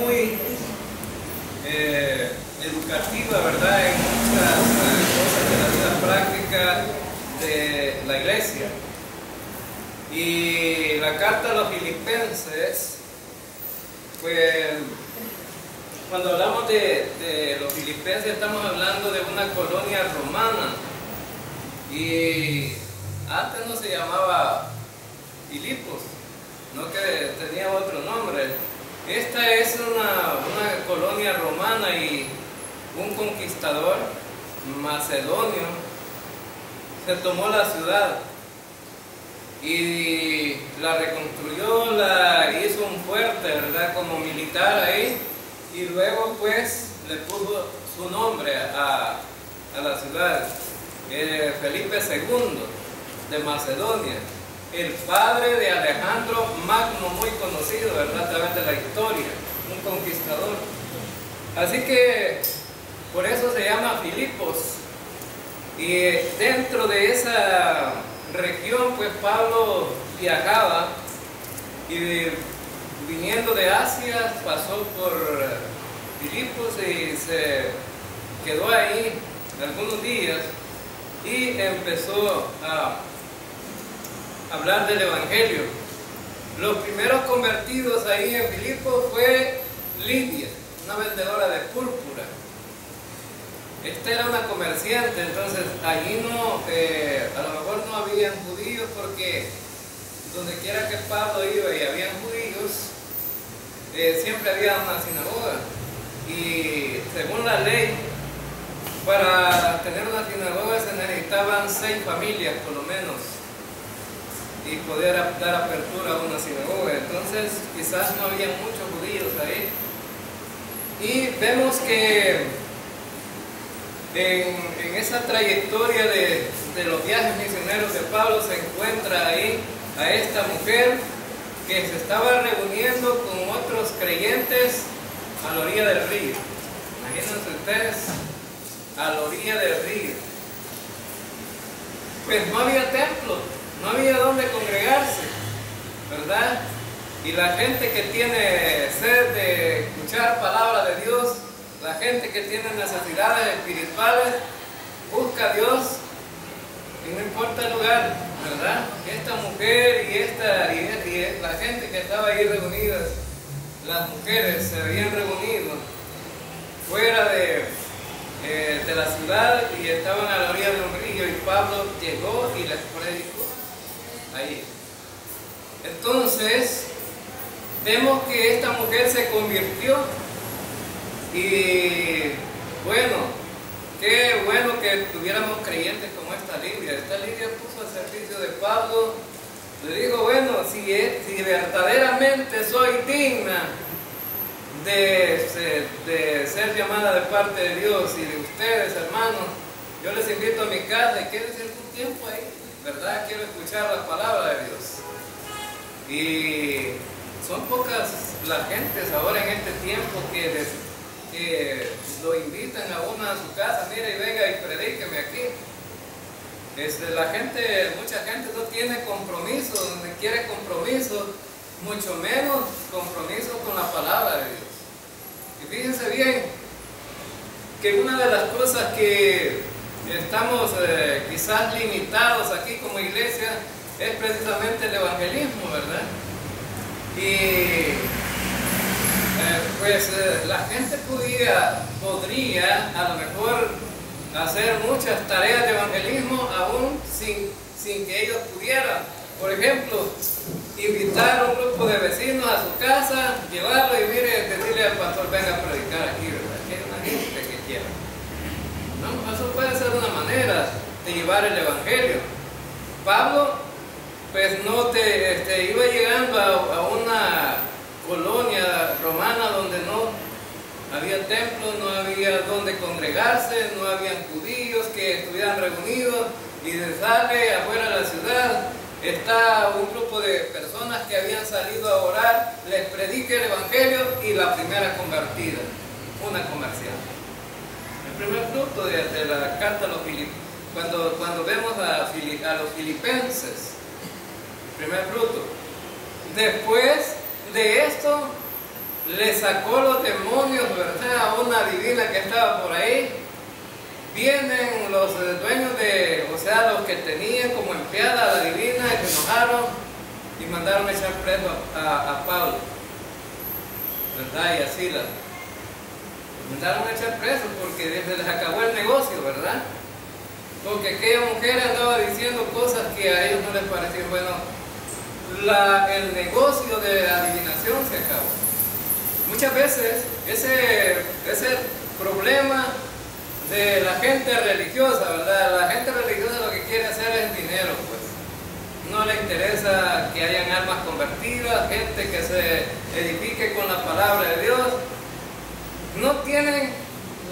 muy educativa, ¿verdad?, en muchas cosas de la vida práctica de la iglesia. Y la carta a los filipenses, pues cuando hablamos de los filipenses estamos hablando de una colonia romana, y antes no se llamaba Filipos, no, que tenía otro nombre. Esta es una colonia romana, y un conquistador macedonio se tomó la ciudad y la reconstruyó, la hizo un fuerte, ¿verdad?, como militar ahí, y luego pues le puso su nombre a la ciudad. Felipe II de Macedonia, el padre de Alejandro Magno, muy conocido, ¿verdad?, a través de la historia, un conquistador. Así que por eso se llama Filipos. Y dentro de esa región, pues Pablo viajaba, y viniendo de Asia pasó por Filipos y se quedó ahí algunos días y empezó a hablar del Evangelio. Los primeros convertidos ahí en Filipos fue Lidia, una vendedora de púrpura. Esta era una comerciante, entonces allí no, a lo mejor no habían judíos, porque donde quiera que Pablo iba y habían judíos, siempre había una sinagoga. Y según la ley, para tener una sinagoga se necesitaban 6 familias por lo menos, y poder dar apertura a una sinagoga. Entonces quizás no había muchos judíos ahí. Y vemos que en esa trayectoria de los viajes misioneros de Pablo se encuentra ahí a esta mujer que se estaba reuniendo con otros creyentes a la orilla del río. Imagínense ustedes, a la orilla del río. Pues no había templo, no había donde congregarse, ¿verdad? Y la gente que tiene sed de escuchar palabra de Dios, la gente que tiene necesidades espirituales, busca a Dios y no importa el lugar, ¿verdad? Esta mujer y la gente que estaba ahí reunida, las mujeres se habían reunido fuera de la ciudad y estaban a la orilla de un río, y Pablo llegó y les predicó ahí. Entonces vemos que esta mujer se convirtió, y bueno, qué bueno que tuviéramos creyentes como esta Lidia. Esta Lidia puso al servicio de Pablo. Le digo, bueno, si verdaderamente soy digna de ser llamada de parte de Dios y de ustedes, hermanos, yo les invito a mi casa y quédense algún tiempo ahí, ¿verdad? Quiero escuchar la palabra de Dios. Y son pocas las gentes ahora en este tiempo que lo invitan a uno a su casa, mire y venga y predíqueme aquí. Mucha gente no tiene compromiso, donde quiere compromiso, mucho menos compromiso con la palabra de Dios. Y fíjense bien que una de las cosas que estamos quizás limitados aquí como iglesia es precisamente el evangelismo, ¿verdad? Y la gente podría a lo mejor hacer muchas tareas de evangelismo aún sin que ellos pudieran. Por ejemplo, invitar a un grupo de vecinos a su casa, llevarlo y mire, decirle al pastor, venga a predicar aquí, ¿verdad? Que hay una gente que quiera. No, eso puede ser una manera de llevar el evangelio. Pablo, pues no iba llegando a una colonia romana donde no había templo, no había donde congregarse, no habían judíos que estuvieran reunidos, y sale afuera de la ciudad, está un grupo de personas que habían salido a orar, les predica el evangelio y la primera convertida, una comerciante. El primer fruto de la carta a los filipenses, cuando vemos a los filipenses, el primer fruto. Después de esto, le sacó los demonios, ¿verdad?, a una adivina que estaba por ahí. Vienen los dueños de, o sea, los que tenían como empleada a la adivina, y se enojaron y mandaron a echar preso a Pablo, ¿verdad?, y a Silas. Mandaron a echar preso porque les acabó el negocio, ¿verdad? Porque aquella mujer andaba diciendo cosas que a ellos no les parecían. Bueno, el negocio de la adivinación se acabó. Muchas veces ese problema de la gente religiosa, ¿verdad? La gente religiosa lo que quiere hacer es dinero, pues. No le interesa que hayan almas convertidas, gente que se edifique con la palabra de Dios. No tienen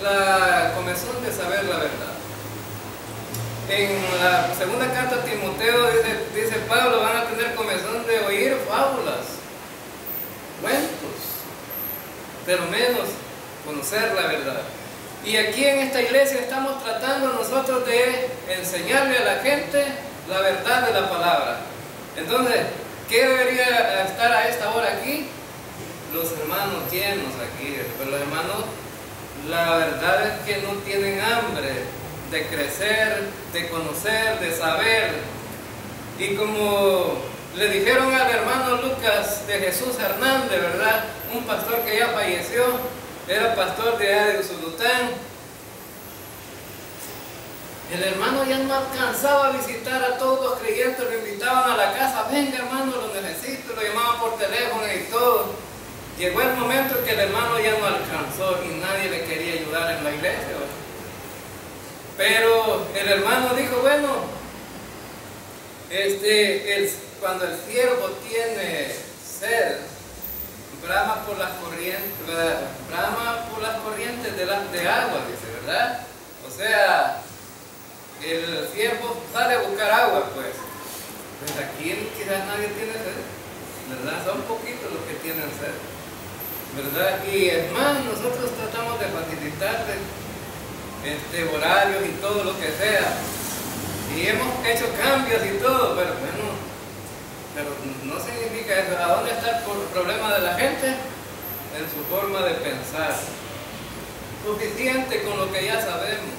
la comezón de saber la verdad. En la segunda carta a Timoteo dice Pablo, van a tener comezón de oír fábulas, cuentos, pero menos conocer la verdad. Y aquí en esta iglesia estamos tratando nosotros de enseñarle a la gente la verdad de la palabra. Entonces, ¿qué debería estar a esta hora aquí? Los hermanos llenos aquí, pero los hermanos, la verdad es que no tienen hambre de crecer, de conocer, de saber. Y como le dijeron al hermano Lucas de Jesús Hernández, ¿verdad?, un pastor que ya falleció, era pastor de Usulután. El hermano ya no alcanzaba a visitar a todos los creyentes, lo invitaban a la casa, venga hermano, lo necesito, lo llamaban por teléfono y todo. Llegó el momento en que el hermano ya no alcanzó y nadie le quería ayudar en la iglesia, ¿verdad? Pero el hermano dijo, bueno, cuando el siervo tiene sed, brama por las corrientes de agua, dice, ¿verdad? O sea, el siervo sale a buscar agua, pues. Pues aquí quizás nadie tiene sed, ¿verdad? Son poquitos los que tienen sed, ¿verdad? Y es más, nosotros tratamos de facilitarles horarios y todo lo que sea. Y hemos hecho cambios y todo, pero bueno, pero no significa eso. ¿A dónde está el problema de la gente? En su forma de pensar. Suficiente con lo que ya sabemos.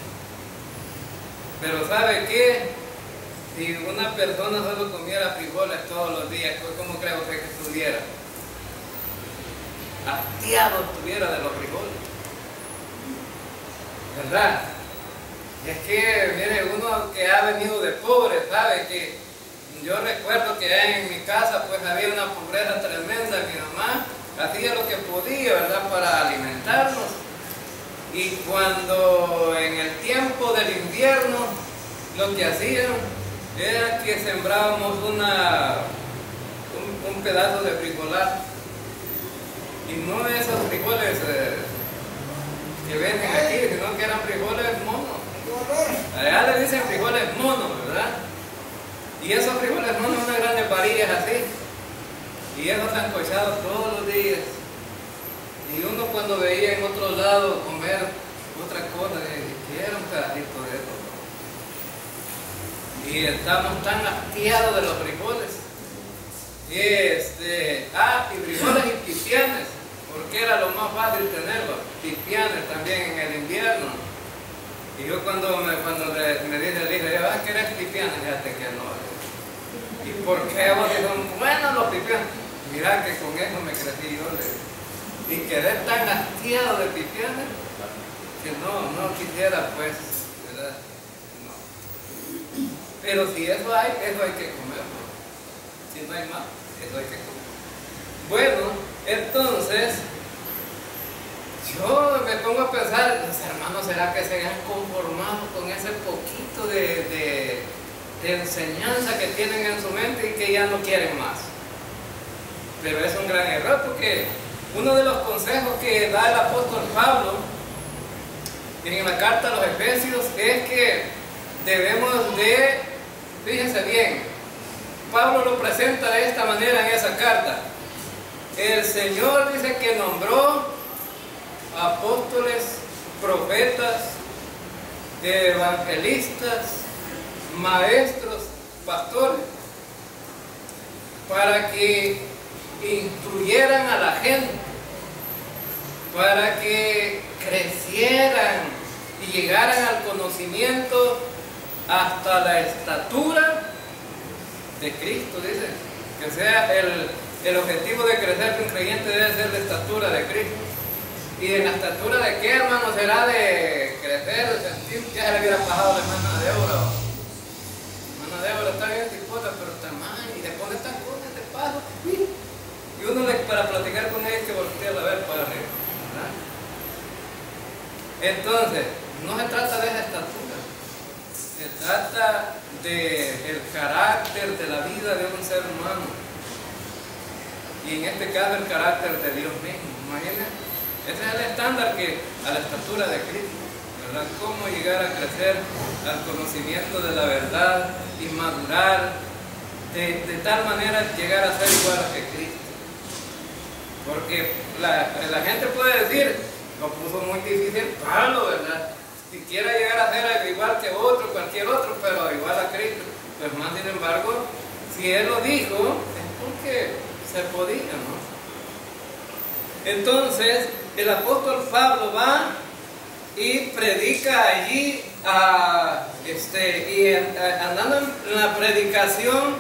Pero ¿sabe qué? Si una persona solo comiera frijoles todos los días, ¿cómo cree usted que estuviera? Hastiado estuviera de los frijoles, ¿verdad? Y es que, mire, uno que ha venido de pobre, sabe que yo recuerdo que en mi casa pues había una pobreza tremenda. Mi mamá hacía lo que podía, ¿verdad?, para alimentarnos. Y cuando en el tiempo del invierno lo que hacían era que sembrábamos un pedazo de frijolar. Y no de esos frijoles que venden aquí, sino que eran frijoles monos. Allá le dicen frijoles monos, ¿verdad? Y esos frijoles monos son unas grandes varillas así. Y esos sancochados todos los días. Y uno cuando veía en otro lado comer otra cosa, quiero un pedacito de eso. Y estamos tan hastiados de los frijoles. Y frijoles y pipianes, porque era lo más fácil tenerlos. Pipianes también en el invierno. Y yo cuando me dice el hijo, ¿querés pipianes? Fíjate que no. ¿Y por qué vos dices, bueno, los pipianes? Mirá que con eso me crecí yo. Y quedé tan hastiado de pipianes que no quisiera, pues, ¿verdad? No. Pero si eso hay que comerlo. Si no hay más, eso hay que comer. Bueno, entonces, yo me pongo a pensar, los hermanos, ¿será que se han conformado con ese poquito de enseñanza que tienen en su mente y que ya no quieren más? Pero es un gran error, porque uno de los consejos que da el apóstol Pablo en la carta a los Efesios es que debemos de, fíjense bien, Pablo lo presenta de esta manera en esa carta. El Señor dice que nombró apóstoles, profetas, evangelistas, maestros, pastores, para que instruyeran a la gente para que crecieran y llegaran al conocimiento hasta la estatura de Cristo, dice. Que sea el objetivo de crecer de un creyente debe ser la estatura de Cristo. ¿Y en la estatura de qué, hermano? ¿Será de crecer, de sentir? Ya se le hubiera bajado la hermana Débora. Hermana Débora está bien dispuesta, pero tamaño, y le pone estas cosas de paso. Y uno para platicar con ella hay que voltear a ver para arriba, ¿verdad? Entonces, no se trata de esa estatura, se trata del carácter de la vida de un ser humano, y en este caso el carácter de Dios mismo. Imagínense, ese es el estándar que a la estatura de Cristo, ¿verdad? Cómo llegar a crecer al conocimiento de la verdad y madurar de tal manera llegar a ser igual que Cristo. Porque la gente puede decir, lo puso muy difícil Pablo, ¿verdad? Si quiera llegar a ser igual que otro, cualquier otro, pero igual a Cristo. Pues más sin embargo, si él lo dijo, es porque se podía, ¿no? Entonces, el apóstol Pablo va y predica allí, andando en la predicación,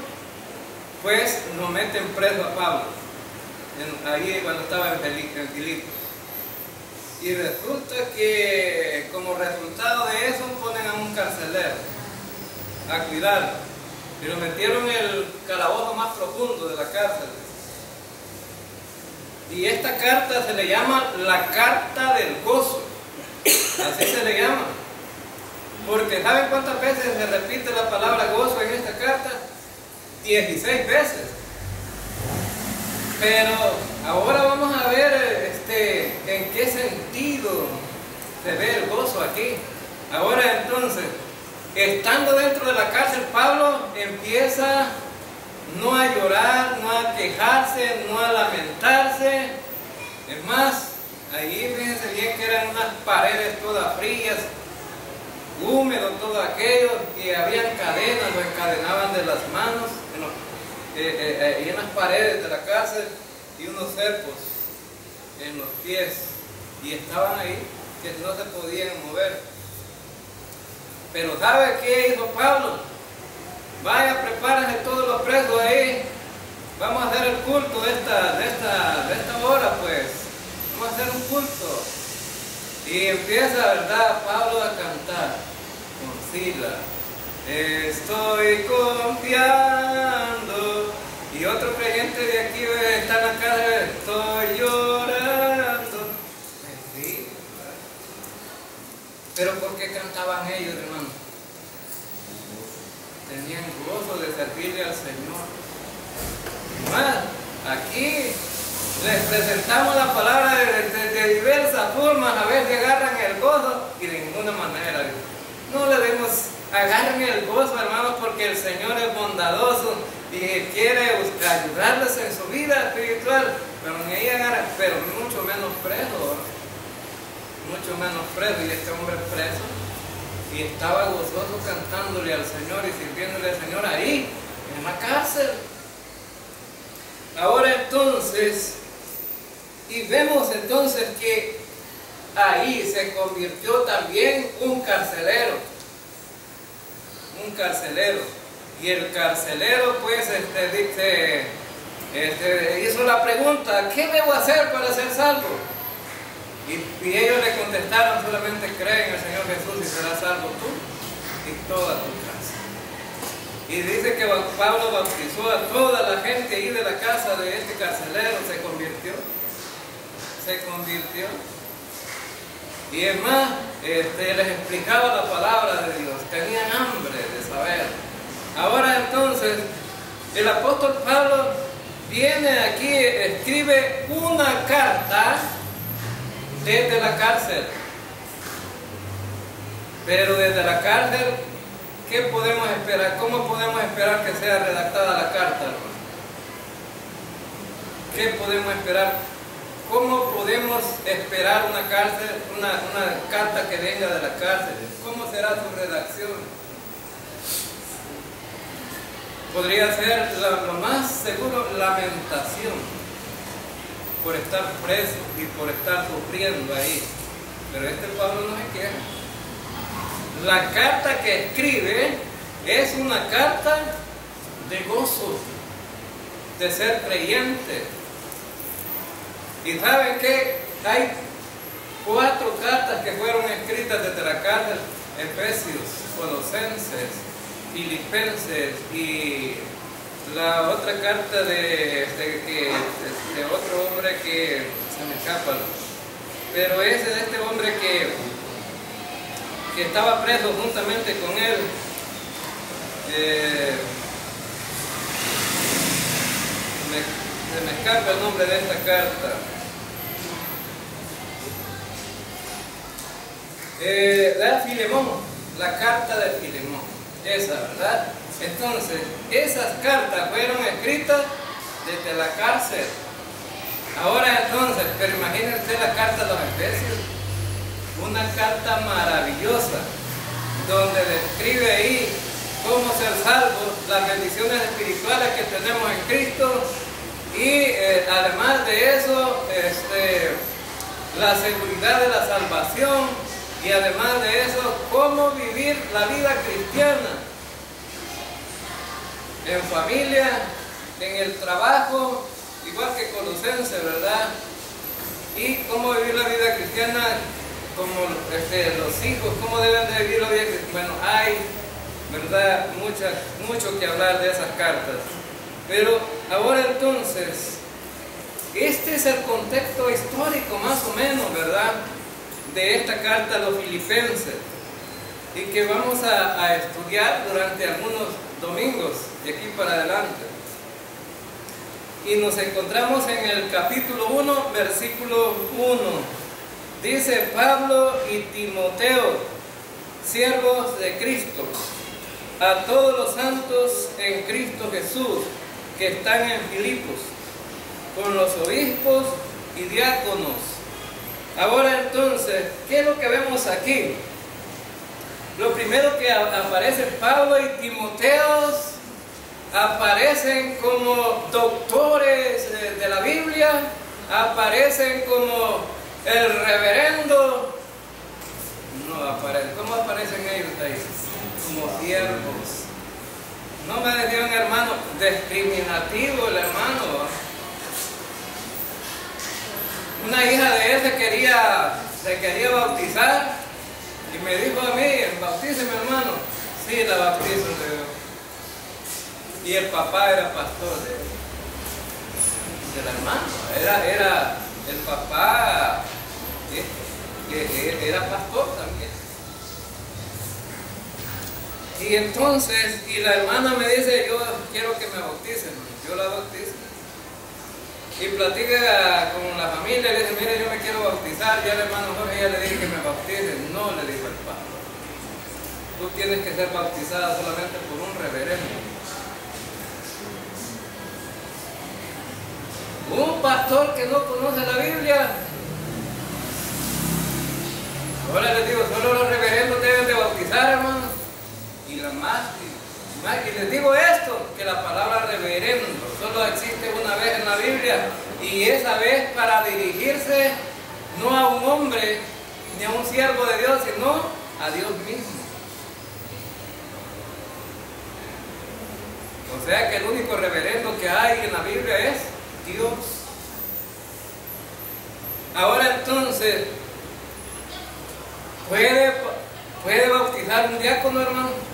pues lo meten preso a Pablo, ahí cuando estaba en Filipo. Y resulta que como resultado de eso ponen a un carcelero a cuidarlo. Y lo metieron en el calabozo más profundo de la cárcel. Y esta carta se le llama la carta del gozo. Así se le llama. Porque ¿saben cuántas veces se repite la palabra gozo en esta carta? 16 veces. Pero ahora vamos a ver en qué sentido se ve el gozo aquí. Ahora entonces, estando dentro de la cárcel, Pablo empieza no a llorar, no a quejarse, no a lamentarse. Es más, ahí fíjense bien que eran unas paredes todas frías, húmedo todo aquello, y habían cadenas, lo encadenaban de las manos y en las paredes de la cárcel, y unos cepos en los pies, y estaban ahí que no se podían mover. Pero ¿sabe qué hizo Pablo? Vaya, prepárense todos los presos ahí, vamos a hacer el culto de esta hora, pues vamos a hacer un culto. Y empieza, ¿verdad?, Pablo a cantar con Sila: estoy confiando. Y otro creyente de aquí está en la casa: estoy llorando. Sí. Pero ¿por qué cantaban ellos, hermano? Tenían gozo de servirle al Señor. Más, aquí les presentamos la palabra de diversas formas. A veces agarran el gozo y de ninguna manera. No le demos, agarren el gozo, hermanos, porque el Señor es bondadoso y quiere ayudarles en su vida espiritual. Pero ni ahí agarran, pero mucho menos preso. Mucho menos preso. Y este hombre preso, y estaba gozoso cantándole al Señor y sirviéndole al Señor ahí, en la cárcel. Ahora entonces, y vemos entonces que ahí se convirtió también un carcelero. Un carcelero. Y el carcelero pues hizo la pregunta: ¿qué debo hacer para ser salvo? Y ellos le contestaron: solamente cree en el Señor Jesús y serás salvo tú y toda tu casa. Y dice que Pablo bautizó a toda la gente ahí de la casa de este carcelero. Se convirtió. Y es más, les explicaba la palabra de Dios. Tenían hambre de saber. Ahora entonces, el apóstol Pablo viene aquí, escribe una carta desde la cárcel. Pero desde la cárcel, ¿qué podemos esperar? ¿Cómo podemos esperar que sea redactada la carta, hermano? ¿Qué podemos esperar? ¿Cómo podemos esperar una carta que venga de la cárcel? ¿Cómo será su redacción? Podría ser lo más seguro lamentación. por estar preso y por estar sufriendo ahí. Pero este Pablo no se queja. La carta que escribe es una carta de gozo, de ser creyente. Y saben que hay 4 cartas que fueron escritas desde la cárcel: Efesios, Colosenses, Filipenses y la otra carta de otro hombre que se me escapa, pero ese de este hombre que estaba preso juntamente con él. Se me escapa el nombre de esta carta. Filemón, la carta de Filemón, esa, ¿verdad? Entonces, esas cartas fueron escritas desde la cárcel. Ahora entonces, pero imagínense la carta de los Efesios, una carta maravillosa, donde describe ahí cómo ser salvos, las bendiciones espirituales que tenemos en Cristo y además de eso, la seguridad de la salvación y además de eso, cómo vivir la vida cristiana en familia, en el trabajo, igual que Colosenses, ¿verdad? Y cómo vivir la vida cristiana como los hijos, cómo deben de vivir la vida cristiana. Bueno, hay, ¿verdad?, mucho que hablar de esas cartas. Pero ahora entonces, este es el contexto histórico más o menos, ¿verdad?, de esta carta a los filipenses, y que vamos a estudiar durante algunos domingos de aquí para adelante. Y nos encontramos en el capítulo 1, versículo 1. Dice: Pablo y Timoteo, siervos de Cristo, a todos los santos en Cristo Jesús que están en Filipos, con los obispos y diáconos. Ahora entonces, ¿qué es lo que vemos aquí? Lo primero que aparece, Pablo y Timoteo aparecen como doctores de la Biblia, aparecen como el reverendo. No aparecen. ¿Cómo aparecen ellos ahí? Como siervos. No me decía un hermano, discriminativo el hermano. Una hija de él se quería bautizar y me dijo a mí: bautíceme, hermano. Sí, la bautizo, le digo. Y el papá era pastor del hermano, era el papá, era pastor también. Y entonces, y la hermana me dice: yo quiero que me bauticen. Yo la bautizo. Y platica con la familia y le dice: mire, yo me quiero bautizar. Ya el hermano Jorge ya le dije que me bauticen. No, le dijo el pastor. Tú tienes que ser bautizada solamente por un reverendo. Un pastor que no conoce la Biblia. Ahora les digo, solo los reverendos deben de bautizar, hermano. Y les digo esto, que la palabra reverendo solo existe una vez en la Biblia, y esa vez para dirigirse no a un hombre ni a un siervo de Dios, sino a Dios mismo. O sea que el único reverendo que hay en la Biblia es Dios. Ahora entonces, ¿puede bautizar un diácono, hermano?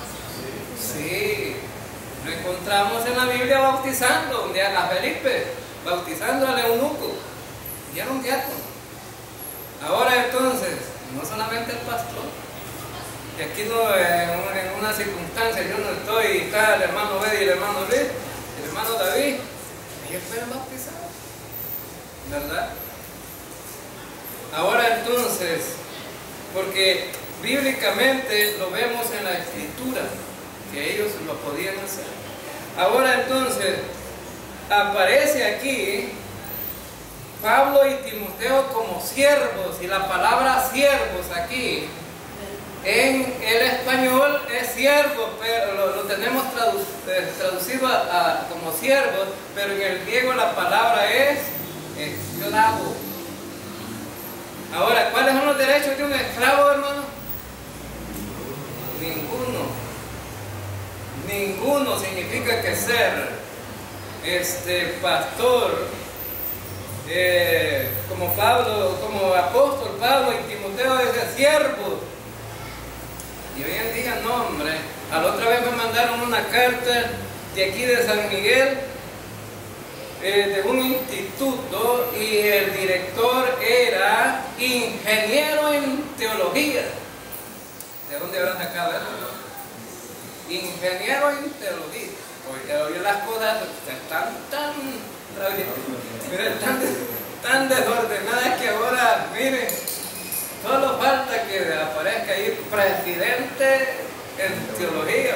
Sí, lo encontramos en la Biblia bautizando un día a Felipe, bautizando al eunuco, y era un diácono. Ahora entonces, no solamente el pastor, y aquí no, en una circunstancia yo no estoy, está el hermano Bedi y el hermano Luis, el hermano David, ellos pueden bautizar, ¿verdad? Ahora entonces, porque bíblicamente lo vemos en la Escritura, que ellos lo podían hacer. Ahora entonces, aparece aquí Pablo y Timoteo como siervos, y la palabra siervos aquí en el español es siervo, pero lo tenemos traducido como siervos, pero en el griego la palabra es esclavo. Ahora, ¿cuáles son los derechos de un esclavo, hermano? Ninguno. Ninguno significa que ser pastor, como Pablo, como apóstol Pablo y Timoteo decía siervo. Y hoy en día no, hombre. A la otra vez me mandaron una carta de aquí de San Miguel, de un instituto, y el director era ingeniero en teología. ¿De dónde habrán sacado eso? Ingeniero en teología. Hoy las cosas están tan desordenadas que ahora, miren, solo falta que aparezca ahí presidente en teología,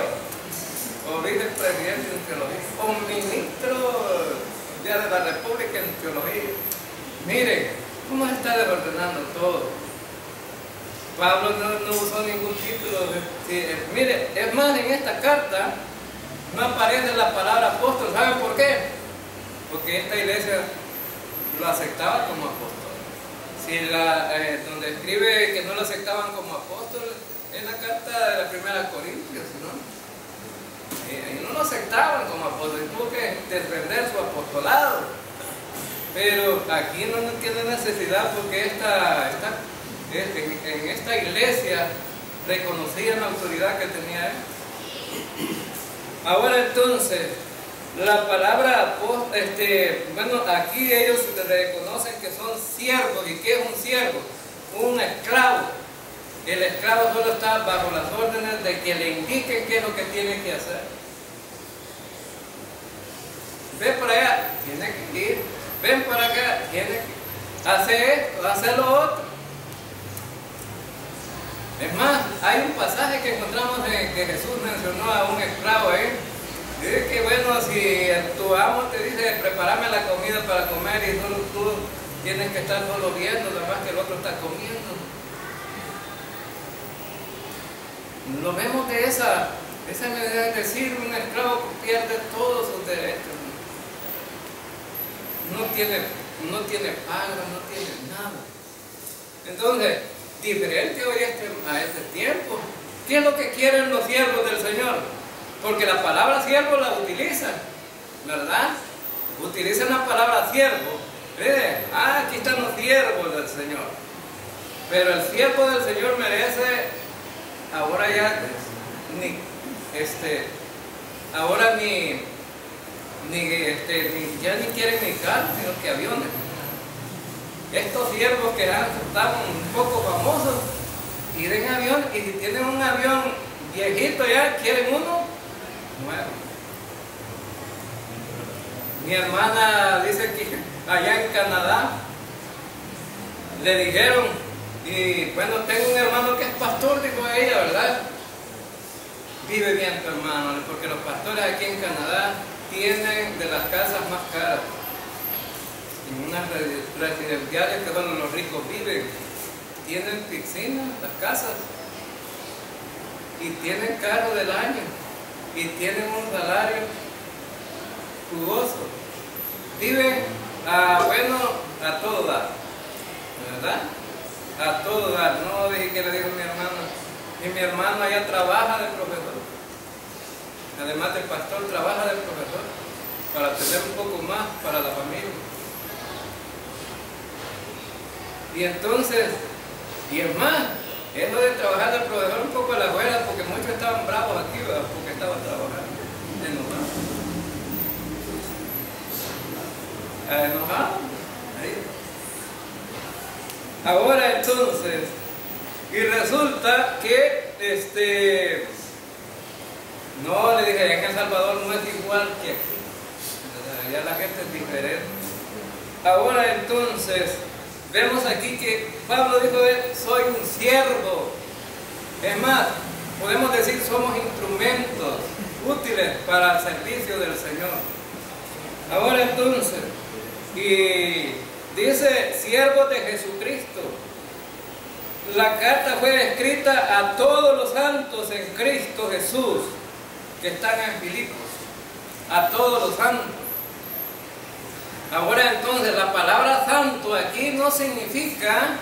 o vicepresidente en teología, o ministro de la República en teología. Miren cómo se está desordenando todo. Pablo no usó ningún título. Mire, es más, en esta carta no aparece la palabra apóstol. ¿Saben por qué? Porque esta iglesia lo aceptaba como apóstol. Si donde escribe que no lo aceptaban como apóstol, es la carta de la primera Corintios, ¿no? Y no lo aceptaban como apóstol, tuvo que defender su apostolado. Pero aquí no tiene necesidad, porque en esta iglesia reconocían la autoridad que tenía él. Ahora entonces, la palabra bueno, aquí ellos reconocen que son siervos. ¿Y qué es un siervo? Un esclavo. El esclavo solo está bajo las órdenes de que le indiquen qué es lo que tiene que hacer. Ve por allá, tiene que ir. Ven para acá, tiene que hacer esto, hacer lo otro. Es más, hay un pasaje que encontramos en que Jesús mencionó a un esclavo ahí. Dice que bueno, si tu amo te dice prepárame la comida para comer y solo tú tienes que estar solo viendo, nada más que el otro está comiendo. Lo vemos de esa manera, es decir, un esclavo pierde todos sus derechos. No tiene paga, no tiene nada. Entonces, diferente hoy a este tiempo. ¿Qué es lo que quieren los siervos del Señor? Porque la palabra siervo la utilizan, ¿verdad? Utilizan la palabra siervo. Miren, aquí están los siervos del Señor. Pero el siervo del Señor merece, ahora ya, ya ni quieren ni carros, sino que aviones. Estos siervos que están un poco famosos, quieren avión, y si tienen un avión viejito ya, quieren uno nuevo. Mi hermana dice que allá en Canadá le dijeron, y bueno, tengo un hermano que es pastor, dijo ella, ¿verdad? Vive bien tu hermano, porque los pastores aquí en Canadá tienen de las casas más caras. En unas residenciales que donde los ricos viven, tienen piscina, las casas, y tienen carro del año, y tienen un salario jugoso. Viven a todo dar, ¿verdad? A todo dar. No dije que le dijo mi hermano, y mi hermano allá trabaja de profesor, además del pastor trabaja de profesor, para tener un poco más para la familia. Y entonces, y es más, eso de trabajar de profesor un poco a la abuela, porque muchos estaban bravos aquí, ¿verdad? Porque estaban trabajando enojados. Ahí. Ahora entonces, y resulta que no, le dije, en El Salvador no es igual que aquí, allá la gente es diferente. Ahora entonces, vemos aquí que Pablo dijo, soy un siervo. Es más, podemos decir, somos instrumentos útiles para el servicio del Señor. Ahora entonces, y dice, siervo de Jesucristo. La carta fue escrita a todos los santos en Cristo Jesús, que están en Filipos. A todos los santos. Ahora entonces, la palabra santo aquí no significa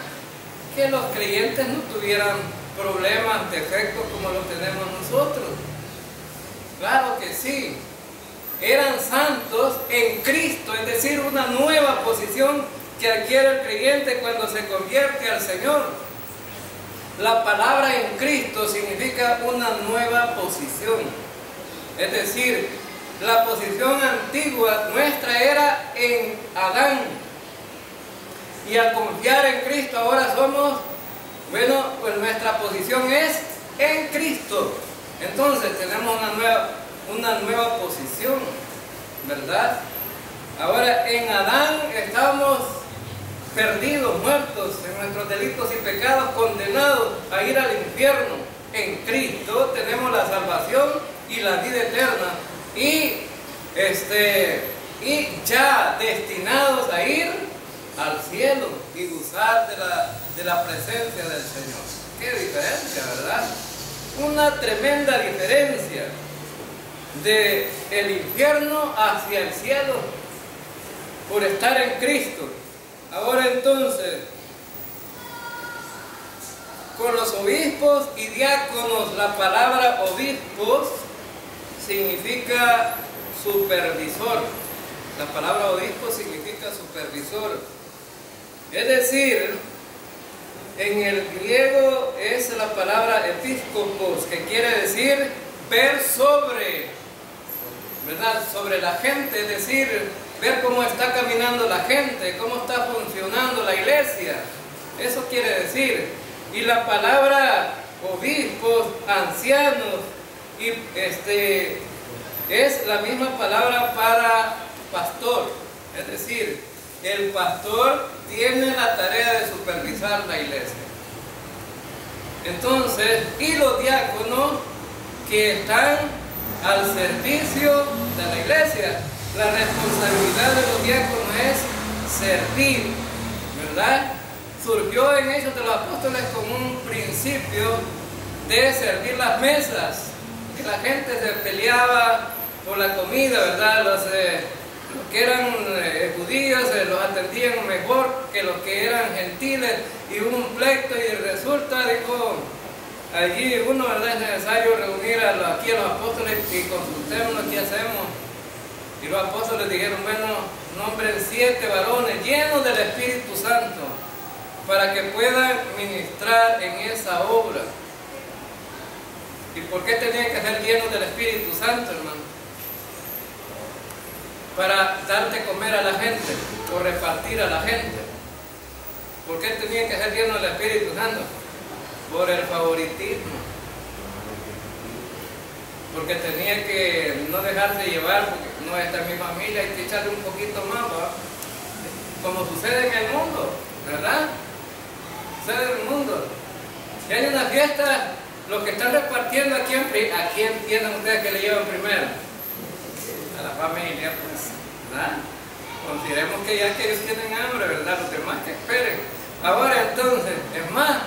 que los creyentes no tuvieran problemas, defectos como los tenemos nosotros. Claro que sí. Eran santos en Cristo, es decir, una nueva posición que adquiere el creyente cuando se convierte al Señor. La palabra en Cristo significa una nueva posición. Es decir, la posición antigua nuestra era en Adán. Y al confiar en Cristo ahora somos, bueno, pues nuestra posición es en Cristo. Entonces tenemos una nueva posición, ¿verdad? Ahora en Adán estábamos perdidos, muertos en nuestros delitos y pecados, condenados a ir al infierno. En Cristo tenemos la salvación y la vida eterna y ya destinados a ir al cielo y gozar de la presencia del Señor. Qué diferencia, ¿verdad? Una tremenda diferencia del infierno hacia el cielo por estar en Cristo. Ahora entonces, con los obispos y diáconos, la palabra obispos significa supervisor. La palabra obispo significa supervisor. Es decir, en el griego es la palabra episcopos, que quiere decir ver sobre, ¿verdad? Sobre la gente, es decir, ver cómo está caminando la gente, cómo está funcionando la iglesia. Eso quiere decir. Y la palabra obispos, ancianos, y es la misma palabra para pastor. Es decir, el pastor tiene la tarea de supervisar la iglesia. Entonces, y los diáconos que están al servicio de la iglesia. La responsabilidad de los diáconos es servir, ¿verdad? Surgió en Hechos de los Apóstoles como un principio de servir las mesas, que la gente se peleaba por la comida, ¿verdad? Los que eran judíos los atendían mejor que los que eran gentiles, y hubo un pleito y resulta, dijo allí uno, ¿verdad? Es necesario reunir aquí a los apóstoles y consultémonos qué hacemos. Y los apóstoles dijeron, bueno, nombren 7 varones llenos del Espíritu Santo para que puedan ministrar en esa obra. ¿Y por qué tenían que ser llenos del Espíritu Santo, hermano? Para darte comer a la gente o repartir a la gente. ¿Por qué tenían que ser llenos del Espíritu Santo? Por el favoritismo. Porque tenía que no dejarse llevar, porque no está en mi familia, hay que echarle un poquito más, ¿verdad? Como sucede en el mundo, ¿verdad? Sucede en el mundo. Si hay una fiesta, los que están repartiendo, ¿a quién piensan ustedes que le llevan primero? A la familia, pues, ¿verdad? Consideremos que ya que ellos tienen hambre, ¿verdad? Los demás que esperen. Ahora entonces, es más,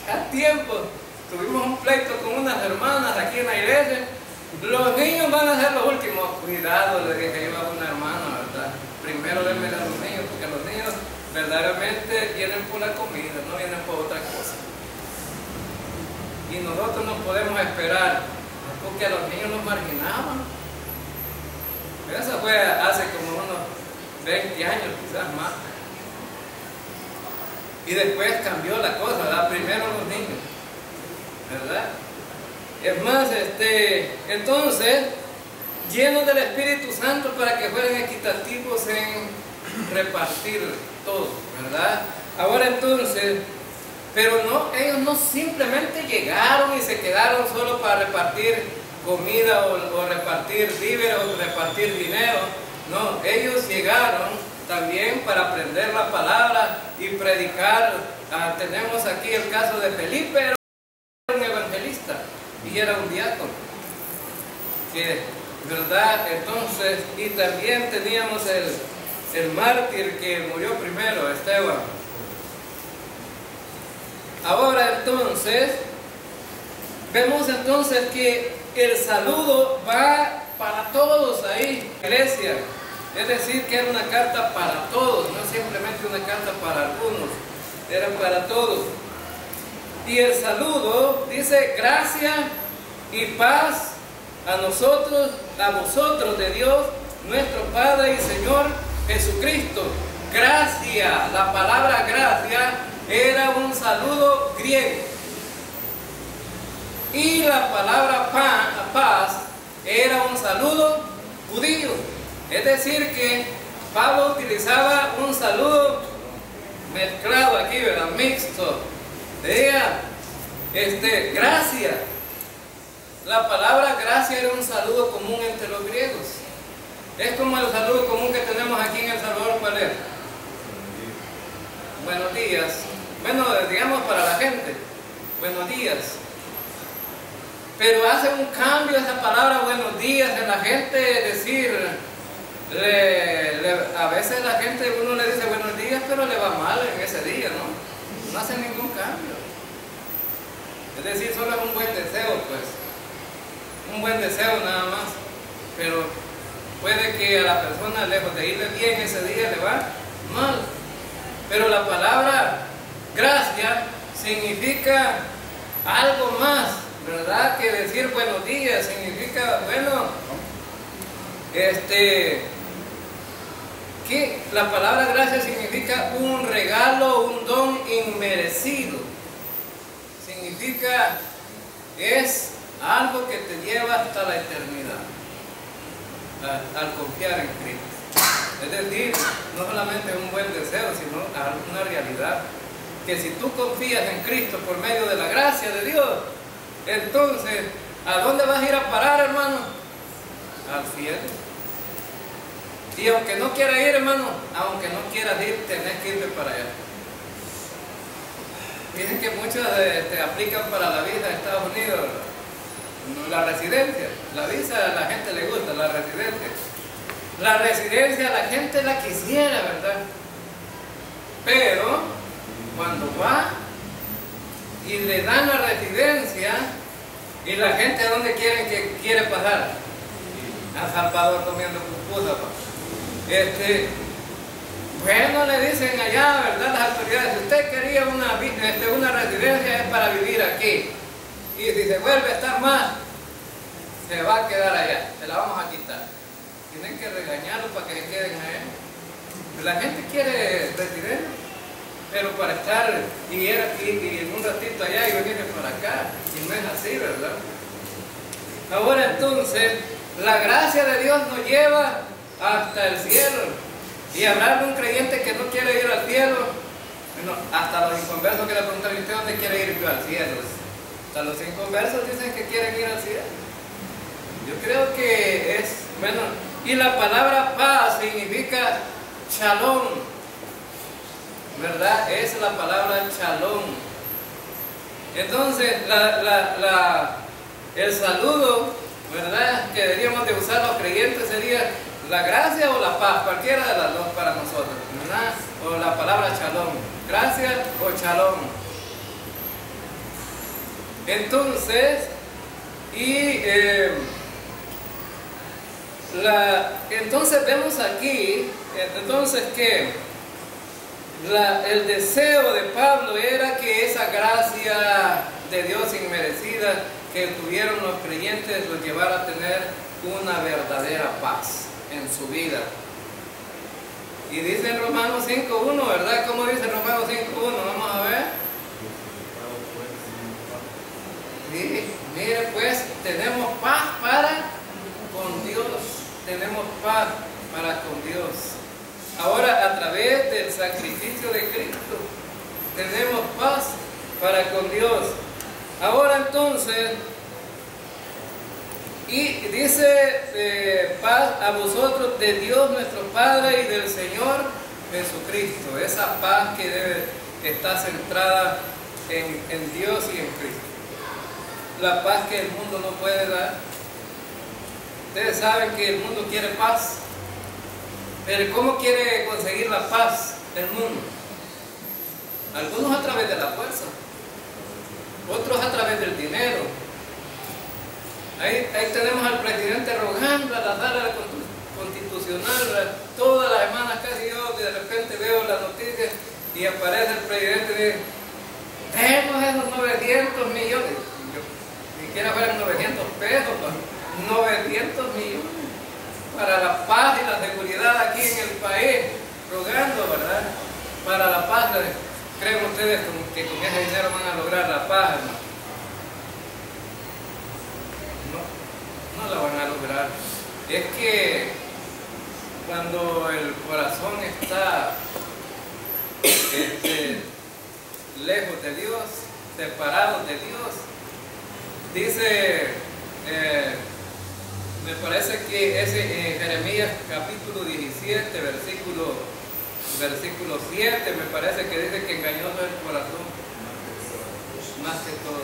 ya tiempo, tuvimos un pleito con unas hermanas aquí en la iglesia. Los niños van a ser los últimos. Cuidado, le dije yo a una hermana, ¿verdad? Primero denme a los niños, porque los niños verdaderamente vienen por la comida, no vienen por otra cosa. Y nosotros no podemos esperar, porque a los niños los marginaban. Eso fue hace como unos 20 años, quizás más. Y después cambió la cosa, ¿verdad? Primero los niños, ¿verdad? Es más, entonces, llenos del Espíritu Santo para que fueran equitativos en repartir todo, ¿verdad? Ahora entonces, pero no, ellos no simplemente llegaron y se quedaron solo para repartir comida o repartir víveres o repartir dinero. No, ellos llegaron también para aprender la palabra y predicar. Tenemos aquí el caso de Felipe, era un evangelista y era un diácono, ¿verdad? Entonces, y también teníamos el mártir que murió primero, Esteban. Ahora entonces, vemos entonces que el saludo va para todos ahí, iglesia. Es decir, que era una carta para todos, no simplemente una carta para algunos, era para todos. Y el saludo dice: gracia y paz a nosotros, a vosotros, de Dios, nuestro Padre y Señor Jesucristo. Gracia, la palabra gracia era un saludo griego. Y la palabra paz era un saludo judío. Es decir que Pablo utilizaba un saludo mezclado aquí, ¿verdad? Mixto. Veía, gracia. La palabra gracia era un saludo común entre los griegos. Es como el saludo común que tenemos aquí en El Salvador. ¿Cuál es? Buenos días. Bueno, digamos para la gente, buenos días. Pero hace un cambio esa palabra buenos días en la gente, decir, a veces la gente, uno le dice buenos días, pero le va mal en ese día, ¿no? No hace ningún cambio. Es decir, solo es un buen deseo, pues. Un buen deseo nada más. Pero puede que a la persona, lejos de irle bien ese día, le va mal. Pero la palabra gracia significa algo más, ¿verdad? Que decir buenos días significa, bueno, que la palabra gracia significa un regalo, un don inmerecido. Significa, es algo que te lleva hasta la eternidad, al confiar en Cristo. Es decir, no solamente un buen deseo, sino una realidad. Que si tú confías en Cristo por medio de la gracia de Dios, entonces, ¿a dónde vas a ir a parar, hermano? Al cielo. Y aunque no quieras ir, hermano, aunque no quieras ir, tenés que irte para allá. Dicen que muchos aplican para la visa de Estados Unidos, la residencia. La visa a la gente le gusta, la residencia. La residencia a la gente la quisiera, ¿verdad? Pero cuando va y le dan la residencia, y la gente ¿a dónde quiere pasar? A Salvador comiendo pupusa. Bueno, le dicen allá, ¿verdad? Las autoridades, si usted quería una residencia es para vivir aquí. Y si se vuelve a estar más, se va a quedar allá, se la vamos a quitar. Tienen que regañarlo para que se queden allá. La gente quiere residencia, pero para estar y en un ratito allá y venir para acá, y no es así, ¿verdad? Ahora entonces, la gracia de Dios nos lleva hasta el cielo. Y hablar de un creyente que no quiere ir al cielo, bueno, hasta los inconversos que le preguntan: ¿usted dónde quiere ir? Yo al cielo. Hasta los inconversos dicen que quieren ir al cielo. Yo creo que es, bueno, y la palabra paz significa shalom, ¿verdad? Es la palabra shalom. Entonces, el saludo, ¿verdad?, que deberíamos de usar los creyentes sería la gracia o la paz, cualquiera de las dos para nosotros, ¿verdad? O la palabra shalom, gracia o shalom. Entonces, entonces vemos aquí, entonces que el deseo de Pablo era que esa gracia de Dios inmerecida que tuvieron los creyentes los llevara a tener una verdadera paz en su vida. Y dice en Romanos 5.1, ¿verdad? ¿Cómo dice Romanos 5.1? Vamos a ver. Sí, mire pues, tenemos paz para con Dios. Tenemos paz para con Dios. Ahora, a través del sacrificio de Cristo, tenemos paz para con Dios. Ahora entonces, y dice paz a vosotros de Dios nuestro Padre y del Señor Jesucristo. Esa paz que debe estar centrada en Dios y en Cristo. La paz que el mundo no puede dar. Ustedes saben que el mundo quiere paz. Pero ¿cómo quiere conseguir la paz el mundo? Algunos a través de la fuerza, otros a través del dinero. Ahí tenemos al presidente rogando a la sala constitucional, todas las semanas casi yo de repente veo las noticias y aparece el presidente y dice, tenemos esos 900 millones, ni siquiera fueran 900 pesos, 900 millones para la paz y la seguridad aquí en el país, rogando, ¿verdad? Para la paz. ¿Creen ustedes que con ese dinero van a lograr la paz, hermano? No la van a lograr. Es que cuando el corazón está lejos de Dios, separado de Dios, dice, me parece que es en Jeremías capítulo 17, versículo 7, me parece que dice que engañoso es el corazón, más que todo,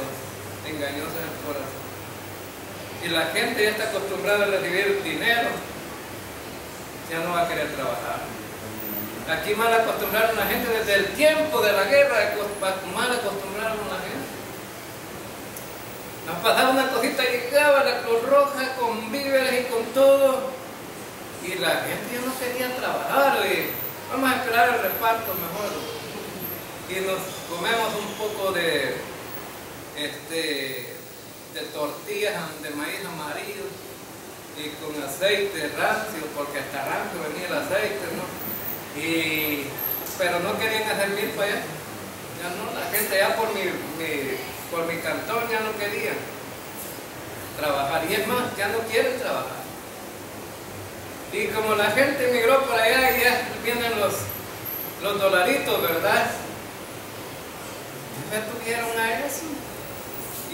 engañoso es el corazón. Si la gente ya está acostumbrada a recibir dinero, ya no va a querer trabajar. Aquí mal acostumbraron a la gente desde el tiempo de la guerra, mal acostumbraron a la gente. Nos pasaba una cosita, llegaba la Cruz Roja con víveres y con todo, y la gente ya no quería trabajar, y vamos a esperar el reparto mejor. Y nos comemos un poco de tortillas de maíz amarillo y con aceite rancio, porque hasta rancio venía el aceite, ¿no? Pero no querían hacer milpa allá. Ya no, la gente ya por mi cantón ya no quería trabajar, y es más, ya no quieren trabajar. Y como la gente emigró para allá y ya vienen los dolaritos, ¿verdad? Ya tuvieron a eso.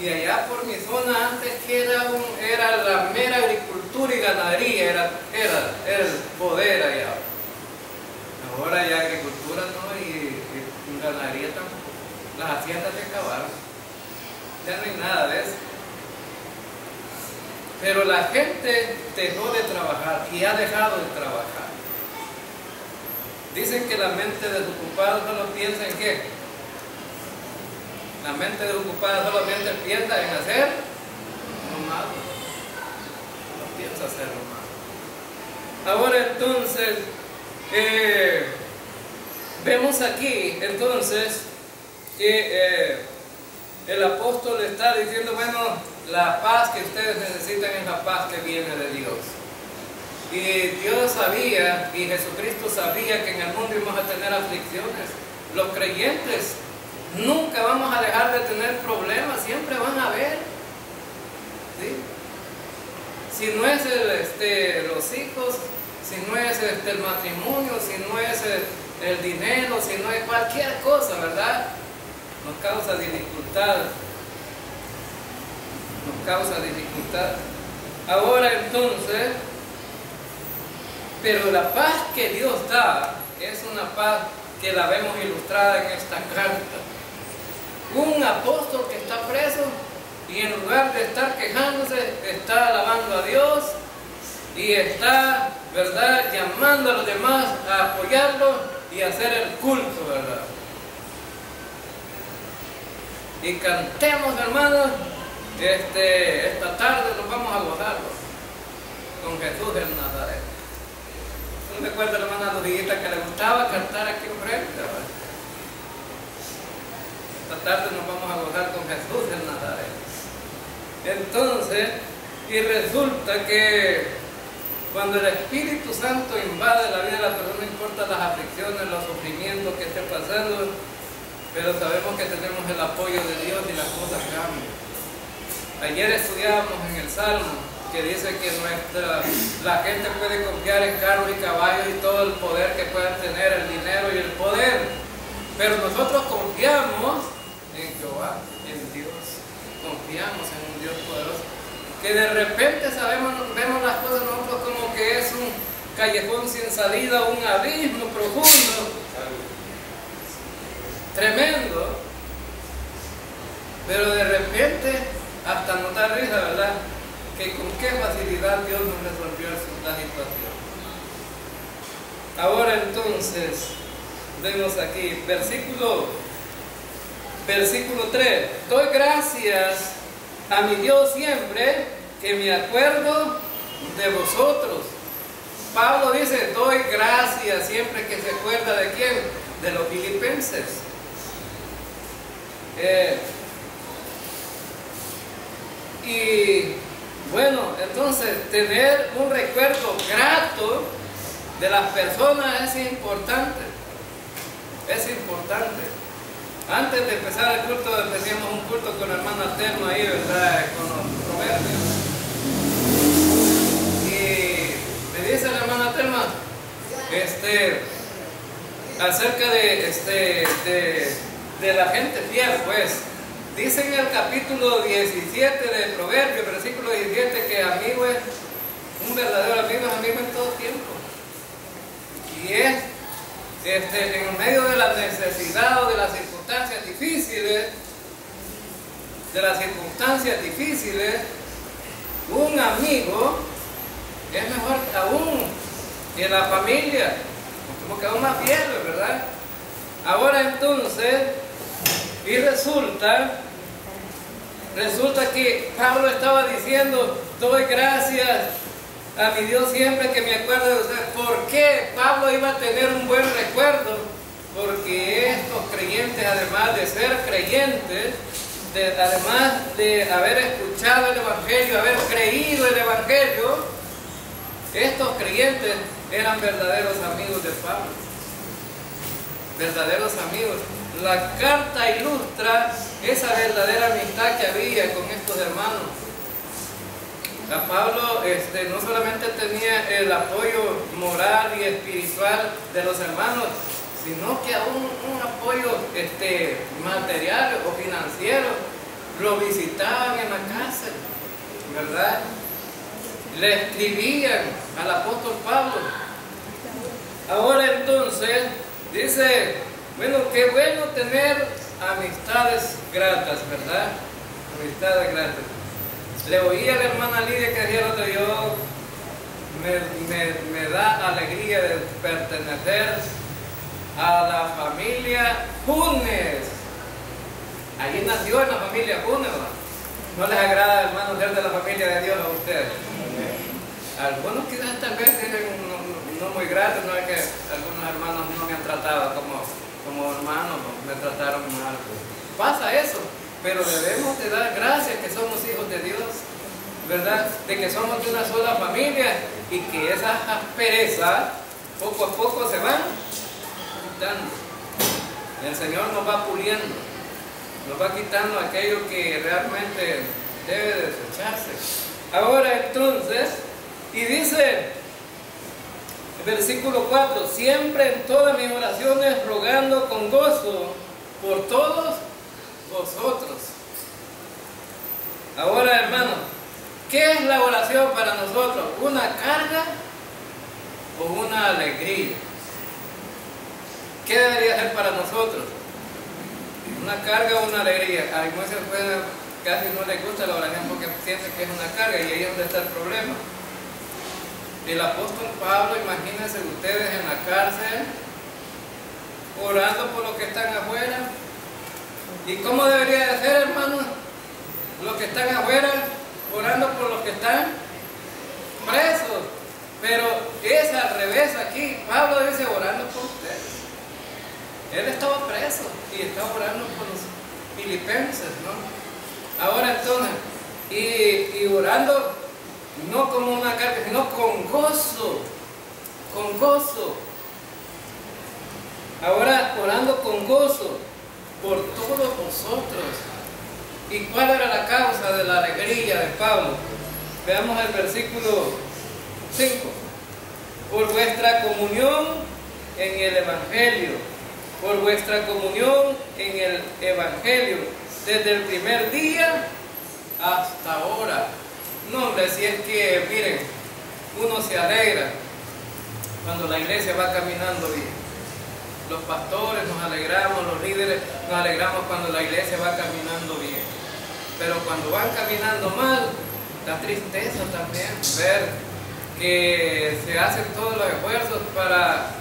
Y allá por mi zona antes que era la mera agricultura y ganadería, era el poder allá. Ahora ya agricultura no, y ganadería tampoco. Las haciendas se acabaron. Ya no hay nada de eso. Pero la gente dejó de trabajar y ha dejado de trabajar. Dicen que la mente desocupada solo piensa en qué. La mente desocupada solamente piensa en hacer lo malo. No piensa hacer lo malo. Ahora entonces, vemos aquí entonces que el apóstol está diciendo, bueno, la paz que ustedes necesitan es la paz que viene de Dios. Y Dios sabía, y Jesucristo sabía que en el mundo íbamos a tener aflicciones. Los creyentes nunca vamos a dejar de tener problemas, siempre van a haber. ¿Sí? Si no es los hijos, si no es el matrimonio, si no es el dinero, si no es cualquier cosa, ¿verdad? Nos causa dificultad. Nos causa dificultad. Ahora entonces, pero la paz que Dios da es una paz que la vemos ilustrada en esta carta. Un apóstol que está preso y en lugar de estar quejándose, está alabando a Dios y está, ¿verdad?, llamando a los demás a apoyarlo y a hacer el culto, ¿verdad? Y cantemos, hermanos, esta tarde nos vamos a gozar con Jesús en Nazaret. ¿No me acuerdo, hermana Ludiguita, que le gustaba cantar aquí enfrente, ¿verdad? Esta tarde nos vamos a gozar con Jesús en Nazaret. Entonces, y resulta que cuando el Espíritu Santo invade la vida de la persona, no importa las aflicciones, los sufrimientos que esté pasando, pero sabemos que tenemos el apoyo de Dios y las cosas cambian. Ayer estudiábamos en el Salmo que dice que la gente puede confiar en carros y caballos y todo el poder que puedan tener, el dinero y el poder, pero nosotros confiamos en Jehová, en Dios, confiamos en un Dios poderoso, que de repente vemos las cosas nosotros como que es un callejón sin salida, un abismo profundo, tremendo, pero de repente hasta nos da risa, ¿verdad?, que con qué facilidad Dios nos resolvió la situación. Ahora entonces, vemos aquí, versículo 3. Doy gracias a mi Dios siempre que me acuerdo de vosotros. Pablo dice, doy gracias siempre que se acuerda de quién, de los filipenses. Y bueno, entonces tener un recuerdo grato de las personas es importante. Es importante. Antes de empezar el culto, empecemos un culto con la hermana Telma ahí, ¿verdad? Con los proverbios. Y me dice la hermana Telma, acerca de la gente fiel, pues. Dice en el capítulo 17 de Proverbios, versículo 17, que amigo es, un verdadero amigo es amigo en todo tiempo. Y es en medio de la necesidad o de las circunstancias difíciles, un amigo es mejor aún que la familia, como que aún más fiel, ¿verdad? Ahora entonces, y resulta que Pablo estaba diciendo, doy gracias a mi Dios siempre que me acuerdo de usted. ¿Por qué Pablo iba a tener un buen recuerdo? Porque estos creyentes, además de ser creyentes, además de haber escuchado el Evangelio, haber creído el Evangelio, estos creyentes eran verdaderos amigos de Pablo. Verdaderos amigos. La carta ilustra esa verdadera amistad que había con estos hermanos. A Pablo no solamente tenía el apoyo moral y espiritual de los hermanos, sino que aún un apoyo material o financiero. Lo visitaban en la cárcel, ¿verdad? Le escribían al apóstol Pablo. Ahora entonces, dice, bueno, qué bueno tener amistades gratas, ¿verdad? Amistades gratas. Le oí a la hermana Lidia que decía el otro, yo me da alegría de pertenecer a la familia Funes. Allí nació en la familia Funes, ¿no les agrada, hermanos, ser de la familia de Dios a ustedes? Algunos quizás tal vez tienen no muy gratos, no es que algunos hermanos no me han tratado como hermanos, me trataron mal. Pasa eso. Pero debemos de dar gracias que somos hijos de Dios, ¿verdad? De que somos de una sola familia y que esas asperezas poco a poco se van quitando. El Señor nos va puliendo, nos va quitando aquello que realmente debe desecharse. Ahora entonces, y dice, versículo 4, siempre en todas mis oraciones rogando con gozo por todos vosotros. Ahora, hermano, ¿qué es la oración para nosotros? ¿Una carga o una alegría? ¿Qué debería ser para nosotros? ¿Una carga o una alegría? A muchos casi no les gusta la oración porque piensan que es una carga y ahí es donde está el problema. El apóstol Pablo, imagínense ustedes en la cárcel, orando por los que están afuera. ¿Y cómo debería de ser, hermanos? Los que están afuera, orando por los que están presos. Pero es al revés aquí. Pablo dice orando por ustedes. Él estaba preso y estaba orando por los filipenses, ¿no? Ahora entonces, y orando no como una carga, sino con gozo. Con gozo. Ahora orando con gozo por todos vosotros. ¿Y cuál era la causa de la alegría de Pablo? Veamos el versículo 5. Por vuestra comunión en el Evangelio. Por vuestra comunión en el Evangelio. Desde el primer día hasta ahora. No, hombre, si es que, miren, uno se alegra cuando la iglesia va caminando bien. Los pastores nos alegramos, los líderes nos alegramos cuando la iglesia va caminando bien. Pero cuando van caminando mal, da tristeza también ver que se hacen todos los esfuerzos para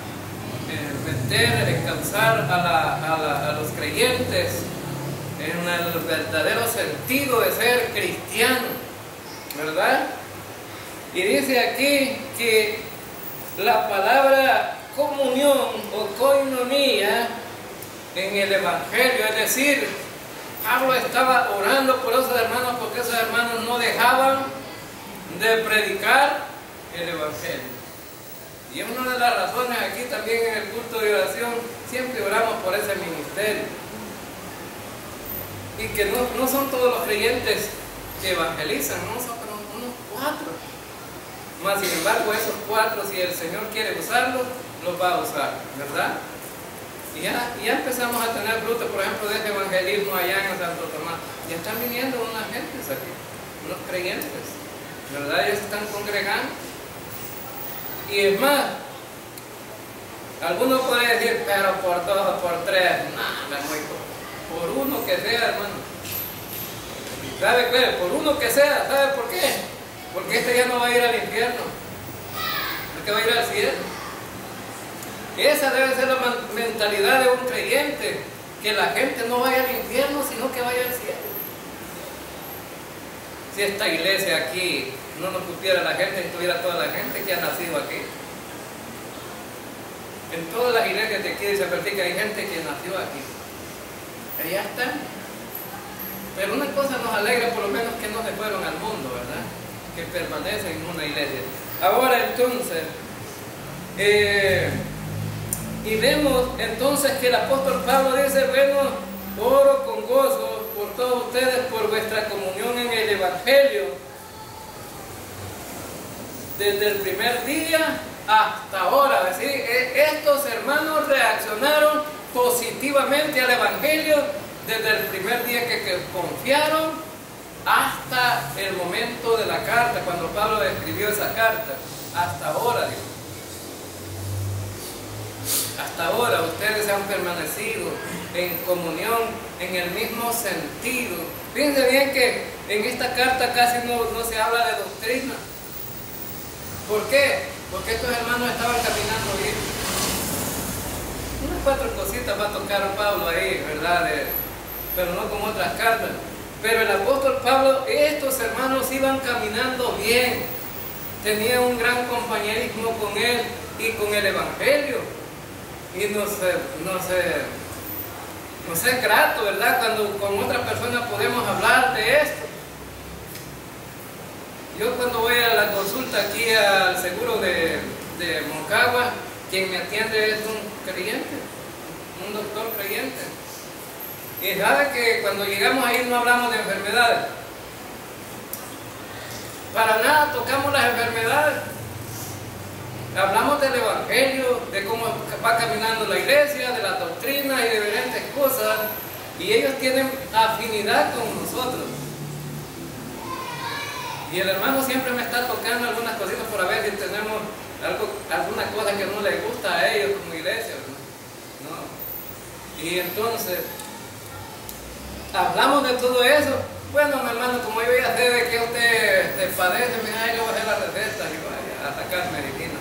alcanzar a los creyentes en el verdadero sentido de ser cristiano, ¿verdad? Y dice aquí que la palabra comunión o koinonia en el Evangelio, es decir, Pablo estaba orando por esos hermanos porque esos hermanos no dejaban de predicar el Evangelio. Y es una de las razones aquí también en el culto de oración, siempre oramos por ese ministerio. Y que no son todos los creyentes que evangelizan, no son unos 4. Mas sin embargo esos 4, si el Señor quiere usarlos, los va a usar, ¿verdad? Y ya empezamos a tener frutos, por ejemplo, de este evangelismo allá en Santo Tomás. Ya están viniendo unas gentes aquí, unos creyentes, ¿verdad? Ellos están congregando. Y es más, algunos podrían decir, pero por 2 o por 3, nada, por uno que sea, hermano. ¿Sabe qué? Por uno que sea, ¿sabe por qué? Porque este ya no va a ir al infierno, porque va a ir al cielo. Esa debe ser la mentalidad de un creyente, que la gente no vaya al infierno, sino que vaya al cielo. Si esta iglesia aquí no nos pusiera la gente, estuviera toda la gente que ha nacido aquí. En todas las iglesias de aquí de Zapatica hay gente que nació aquí. Allá están. Pero una cosa nos alegra, por lo menos, que no se fueron al mundo, ¿verdad? Que permanecen en una iglesia. Ahora entonces, y vemos entonces que el apóstol Pablo dice, bueno, oro con gozo por todos ustedes, por vuestra comunión en el Evangelio, desde el primer día hasta ahora. ¿Sí? Estos hermanos reaccionaron positivamente al Evangelio desde el primer día que confiaron hasta el momento de la carta, cuando Pablo escribió esa carta. Hasta ahora, digo. Hasta ahora ustedes han permanecido en comunión, en el mismo sentido. Fíjense bien que en esta carta casi no se habla de doctrina. ¿Por qué? Porque estos hermanos estaban caminando bien. Unas 4 cositas va a tocar a Pablo ahí, ¿verdad? Pero no como otras cartas. Pero el apóstol Pablo, estos hermanos iban caminando bien. Tenían un gran compañerismo con él y con el Evangelio. Y nos es grato, ¿verdad? Cuando con otra persona podemos hablar de esto. Yo cuando voy a la consulta aquí al seguro de Moncagua, quien me atiende es un creyente, un doctor creyente. Y sabe que cuando llegamos ahí no hablamos de enfermedades. Para nada tocamos las enfermedades. Hablamos del Evangelio, de cómo va caminando la iglesia, de las doctrinas y de diferentes cosas. Y ellos tienen afinidad con nosotros. Y el hermano siempre me está tocando algunas cositas por ver si tenemos alguna cosa que no les gusta a ellos como iglesia, ¿no? Y entonces, hablamos de todo eso. Bueno, mi hermano, como yo ya sé de que usted padece, yo voy a hacer la receta y vaya a sacar medicina.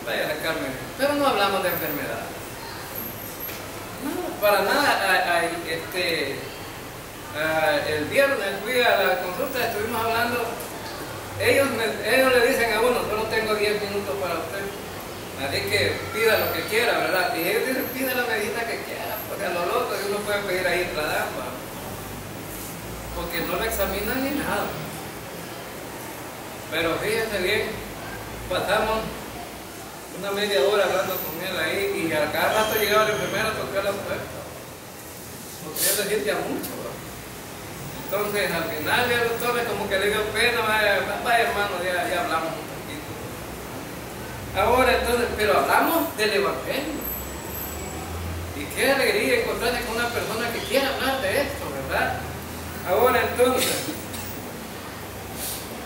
Vaya a sacar medicina. Pero no hablamos de enfermedad. No, para nada. El viernes fui a la consulta, estuvimos hablando. Ellos le dicen a uno, solo tengo 10 minutos para usted. Así que pida lo que quiera, ¿verdad? Y ellos dicen, pida la medicina que quiera, porque a lo loco uno puede pedir ahí Tradampa, porque no lo examinan ni nada. Pero fíjense bien, pasamos una media hora hablando con él ahí y a cada rato llegaba la enfermera a tocar la puerta, porque él se siente mucho, ¿no? Entonces al final el doctor como que le dio pena, vaya hermano, ya hablamos un poquito. Ahora entonces, pero hablamos del Evangelio. Y qué alegría encontrarse con una persona que quiera hablar de esto, ¿verdad? Ahora entonces,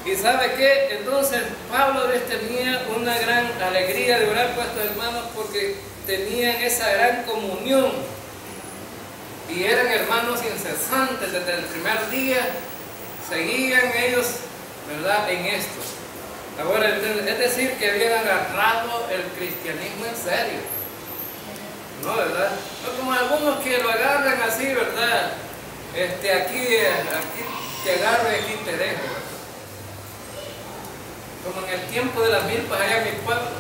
¿y sabe qué? Entonces Pablo tenía una gran alegría de orar por estos hermanos porque tenían esa gran comunión. Y eran hermanos incesantes desde el primer día, seguían ellos, ¿verdad?, en esto. Ahora, es decir, que habían agarrado el cristianismo en serio. ¿No, verdad? No como algunos que lo agarran así, ¿verdad? Aquí te agarro y aquí te dejo. como en el tiempo de las milpas allá en mi pueblo.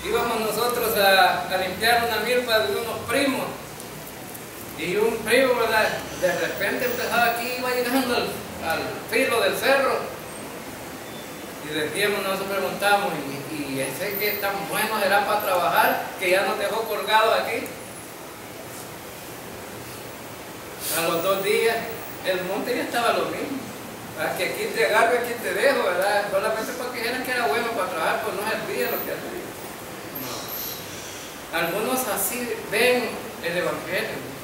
Íbamos nosotros a limpiar una milpa de unos primos. Y un primo, ¿verdad? De repente empezaba aquí, iba llegando al filo del cerro. Y decíamos, nos preguntamos, ¿y ese que tan bueno será para trabajar, que ya nos dejó colgados aquí? A los 2 días, el monte ya estaba lo mismo. Que aquí te agarro, aquí te dejo, ¿verdad? Solamente porque dijeran que era bueno para trabajar, pues no servía lo que hacía. No. Algunos así ven el Evangelio.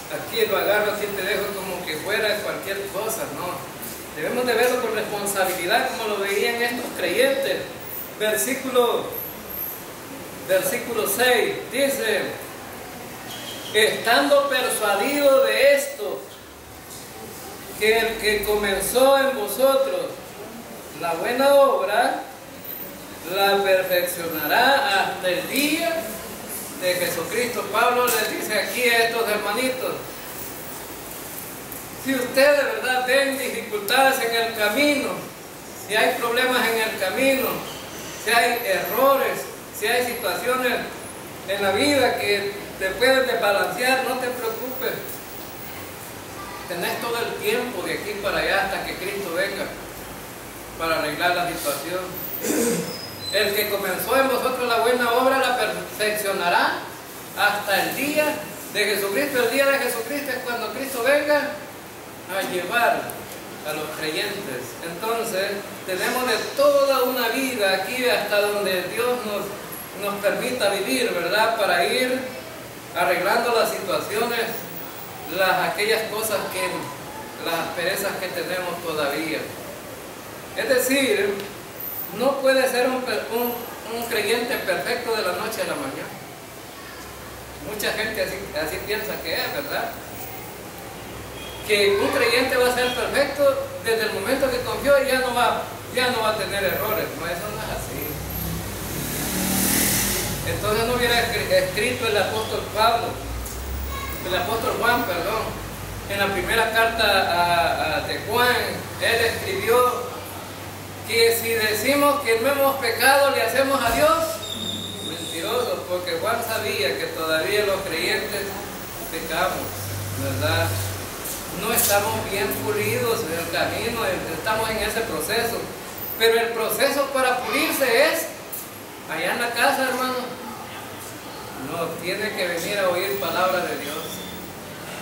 Aquí lo agarro, aquí te dejo, como que fuera cualquier cosa, ¿no? Debemos de verlo con responsabilidad, como lo veían estos creyentes. Versículo 6 dice: estando persuadido de esto, que el que comenzó en vosotros la buena obra, la perfeccionará hasta el día de Jesucristo. Pablo les dice aquí a estos hermanitos: si ustedes de verdad ven dificultades en el camino, si hay problemas en el camino, si hay errores, si hay situaciones en la vida que te pueden desbalancear, no te preocupes. Tenés todo el tiempo de aquí para allá hasta que Cristo venga para arreglar la situación. El que comenzó en vosotros la buena obra la perfeccionará hasta el día de Jesucristo. El día de Jesucristo es cuando Cristo venga a llevar a los creyentes. Entonces tenemos de toda una vida aquí hasta donde Dios nos permita vivir, ¿verdad? Para ir arreglando las situaciones, aquellas cosas las asperezas que tenemos todavía. Es decir, no puede ser un creyente perfecto de la noche a la mañana. Mucha gente así piensa que es, ¿verdad? Que un creyente va a ser perfecto desde el momento que confió y ya no va a tener errores. No, eso no es así. Entonces no hubiera escrito el apóstol Juan, en la primera carta de Juan, él escribió que si decimos que no hemos pecado, le hacemos a Dios mentirosos, porque Juan sabía que todavía los creyentes pecamos, ¿verdad? No estamos bien pulidos en el camino, estamos en ese proceso, pero el proceso para pulirse es allá en la casa, hermano. No, tiene que venir a oír palabra de Dios,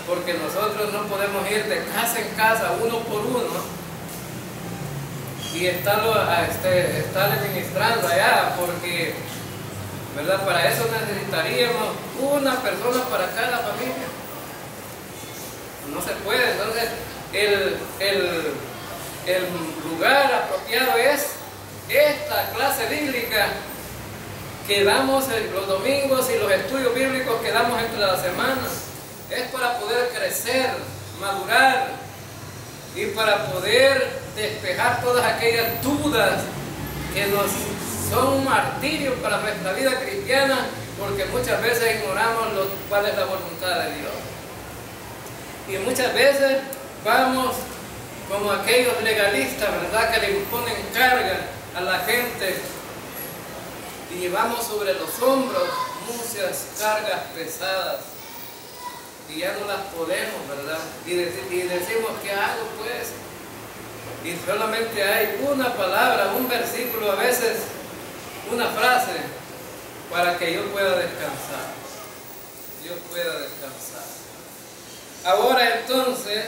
porque nosotros no podemos ir de casa en casa, uno por uno, y estarle ministrando allá, porque, ¿verdad? Para eso necesitaríamos una persona para cada familia. No se puede. Entonces el lugar apropiado es esta clase bíblica que damos los domingos y los estudios bíblicos que damos entre las semanas. Es para poder crecer, madurar y para poder despejar todas aquellas dudas que nos son un martirio para nuestra vida cristiana, porque muchas veces ignoramos cuál es la voluntad de Dios. Y muchas veces vamos como aquellos legalistas, ¿verdad?, que le imponen carga a la gente y llevamos sobre los hombros muchas cargas pesadas y ya no las podemos, ¿verdad? Y decimos, ¿qué hago pues? Y solamente hay una palabra, un versículo, a veces una frase para que yo pueda descansar. Ahora entonces,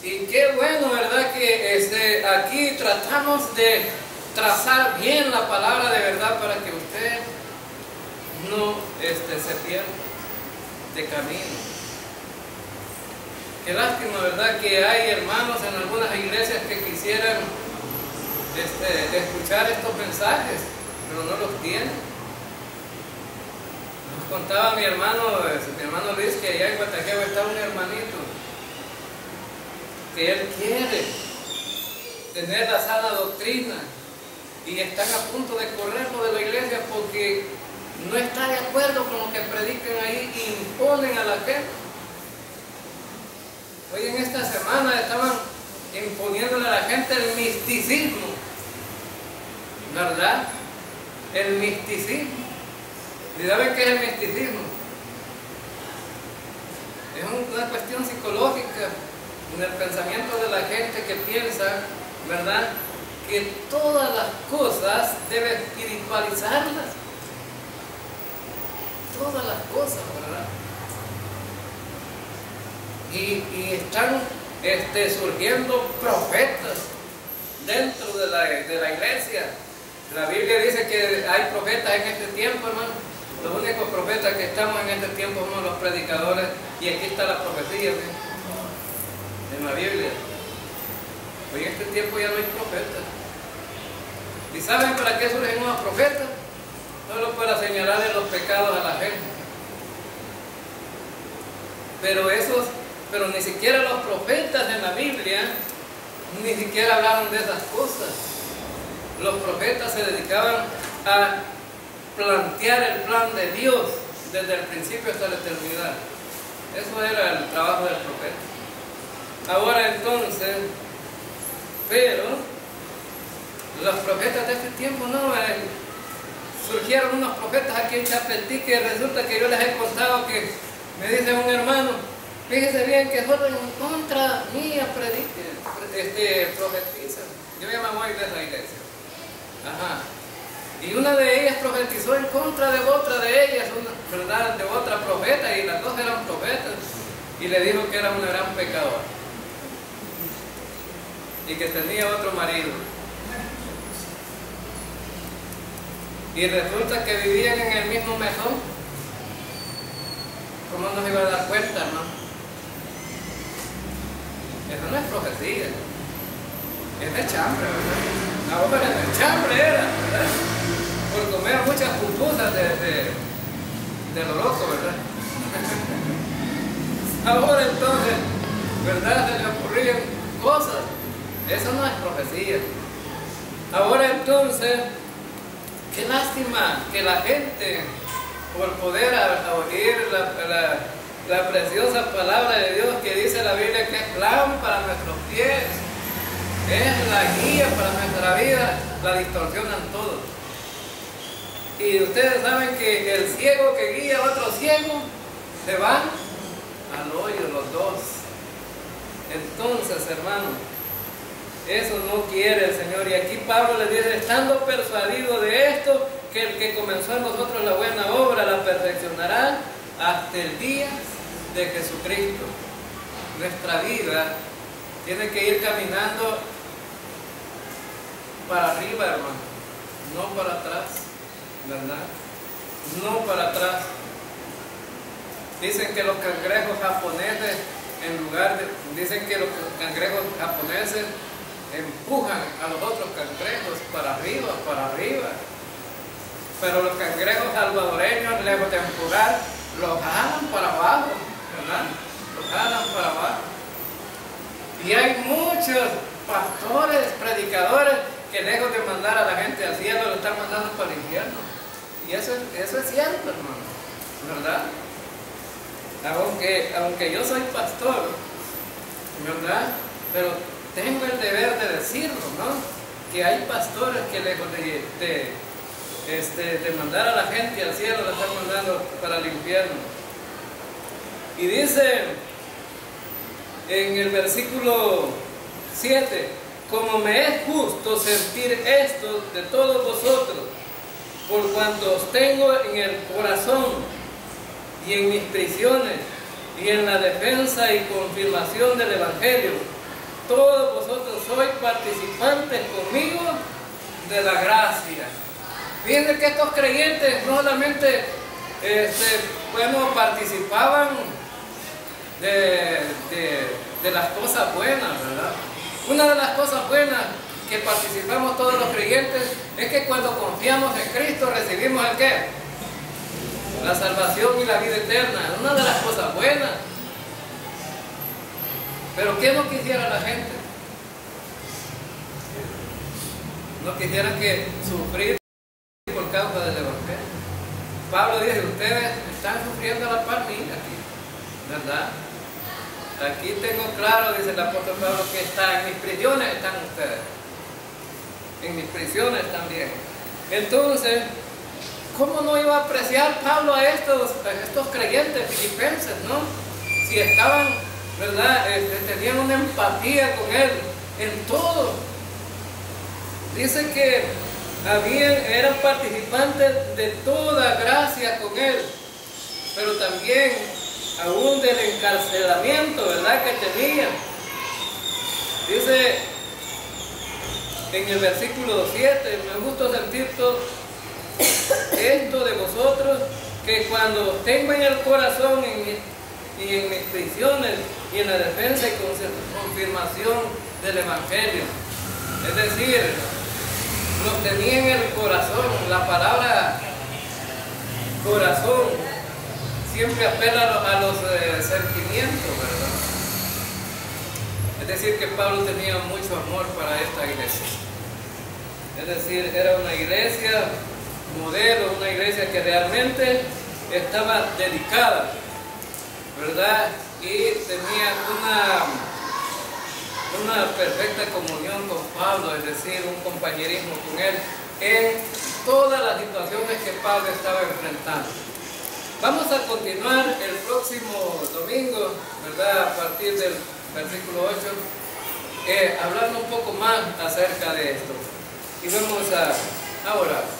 y qué bueno, ¿verdad?, que aquí tratamos de trazar bien la palabra de verdad para que usted no se pierda de camino. Qué lástima, ¿verdad?, que hay hermanos en algunas iglesias que quisieran escuchar estos mensajes, pero no los tienen. Nos contaba mi hermano Luis que allá en Guataqueo está un hermanito que él quiere tener la sana doctrina y están a punto de correrlo de la iglesia porque no está de acuerdo con lo que predican ahí y imponen a la gente. Hoy en esta semana estaban imponiéndole a la gente el misticismo, ¿verdad? El misticismo. ¿Y saben qué es el misticismo? Es una cuestión psicológica en el pensamiento de la gente que piensa, ¿verdad?, que todas las cosas debe espiritualizarlas. Todas las cosas, ¿verdad? Y están surgiendo profetas dentro de la iglesia. La Biblia dice que hay profetas en este tiempo, hermano. Los únicos profetas que estamos en este tiempo somos los predicadores, y aquí está la profecía, ¿sí?, en la Biblia. Hoy en este tiempo ya no hay profetas. ¿Y saben para qué surgen unos profetas? Solo para señalarle los pecados a la gente. Pero ni siquiera los profetas en la Biblia ni siquiera hablaron de esas cosas. Los profetas se dedicaban a plantear el plan de Dios desde el principio hasta la eternidad. Eso era el trabajo del profeta. Ahora entonces, pero los profetas de este tiempo no, surgieron unos profetas aquí en Chapetí que resulta que yo les he contado que me dice un hermano, fíjese bien que solo en contra mía profetizan. Yo ya me voy de esa iglesia. Ajá. Y una de ellas profetizó en contra de otra de ellas, ¿verdad?, de otra profeta, y las dos eran profetas, y le dijo que era una gran pecadora y que tenía otro marido. Y resulta que vivían en el mismo mesón. ¿Cómo no se iba a dar cuenta, hermano? Eso no es profecía, es de chambre, ¿verdad? Ahora de chambre era, ¿verdad?, por comer muchas pupusas de lo loco, ¿verdad? Ahora entonces, ¿verdad?, se le ocurrían cosas. Eso no es profecía. Ahora entonces, qué lástima que la gente, por poder oír la preciosa palabra de Dios que dice la Biblia que es lámpara a nuestros pies, es la guía para nuestra vida, la distorsionan todo. Y ustedes saben que el ciego que guía a otro ciego se van al hoyo los dos. Entonces, hermano, eso no quiere el Señor. Y aquí Pablo le dice, estando persuadido de esto, que el que comenzó en nosotros la buena obra la perfeccionará hasta el día de Jesucristo. Nuestra vida tiene que ir caminando para arriba, hermano, no para atrás, ¿verdad? No para atrás. Dicen que los cangrejos japoneses, dicen que los cangrejos japoneses empujan a los otros cangrejos para arriba. Pero los cangrejos salvadoreños, lejos de empujar, los jalan para abajo, ¿verdad? Los jalan para abajo. Y hay muchos pastores, predicadores, que lejos de mandar a la gente al cielo, lo están mandando para el infierno. Y eso es cierto, hermano, ¿verdad? Aunque yo soy pastor, ¿verdad?, pero tengo el deber de decirlo, ¿no?, que hay pastores que lejos de mandar a la gente al cielo, la están mandando para el infierno. Y dice en el versículo 7, como me es justo sentir esto de todos vosotros, por cuanto os tengo en el corazón y en mis prisiones y en la defensa y confirmación del Evangelio, todos vosotros sois participantes conmigo de la gracia. Fíjense que estos creyentes no solamente participaban de las cosas buenas, ¿verdad? Una de las cosas buenas que participamos todos los creyentes es que cuando confiamos en Cristo recibimos ¿el qué? La salvación y la vida eterna. Una de las cosas buenas. Pero ¿qué no quisiera la gente? No quisieran que sufrir por causa del Evangelio. Pablo dice, ustedes están sufriendo a la par mía aquí, ¿verdad? aquí tengo claro, dice el apóstol Pablo, que está en mis prisiones están ustedes. En mis prisiones también. Entonces, ¿cómo no iba a apreciar Pablo a estos creyentes filipenses, no? Si estaban, ¿verdad? Tenían una empatía con él en todo. Dice que eran participantes de toda gracia con él, pero también aún del encarcelamiento, ¿verdad?, que tenían. Dice en el versículo 7, me gusta sentir todo esto de vosotros, que cuando tengo en el corazón y en mis prisiones y en la defensa y confirmación del Evangelio. Es decir, lo tenía en el corazón. La palabra corazón siempre apela a los sentimientos, ¿verdad? Es decir, que Pablo tenía mucho amor para esta iglesia. Es decir, era una iglesia modelo, una iglesia que realmente estaba dedicada, ¿verdad? Y tenía una perfecta comunión con Pablo, es decir, un compañerismo con él en todas las situaciones que Pablo estaba enfrentando. Vamos a continuar el próximo domingo, ¿verdad?, a partir del versículo 8, hablando un poco más acerca de esto. Y vamos a orar.